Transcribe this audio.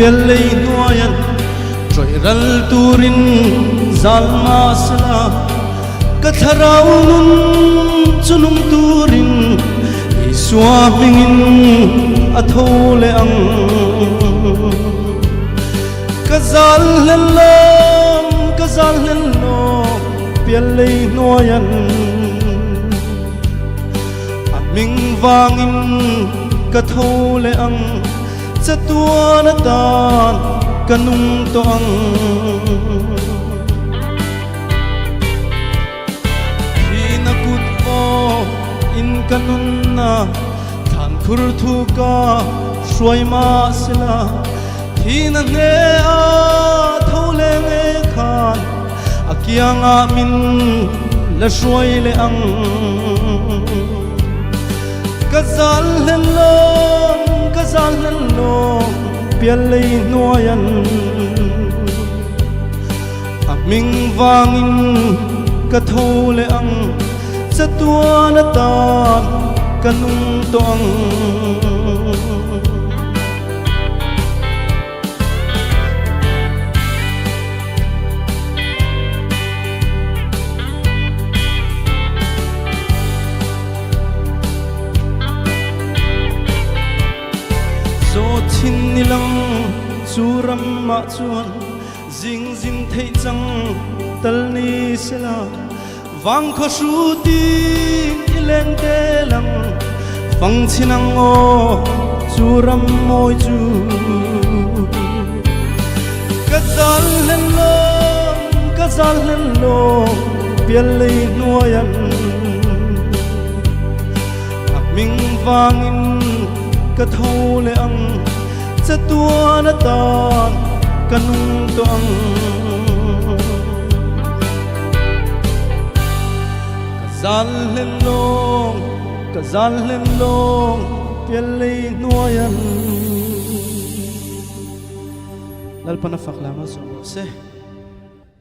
pialei nuayan troi ral turin zalma sala katharau nun chunum turin iswa mingin athole ang kazal hello pialei nuayan aming wangin kathole ang sa tua na tan kanung to ang hinakut mo in kanun na than kurthu ka suai ma sila hina ne a thole nge khan akyang amin la suai le ang kazal hello pialei nuayan aming wangin kathole ang sa tua na tan kanung to ang Thin nilang suram ma chuan jing thei chang tal ni sela wang kho su tin ilen te lang phang chinang o suram moi chu kazal hello pialei nuayan aming wangin kathole ang sa tua na tan kanung to ang kazal hello pialei nuayan lalpanafak lamang sa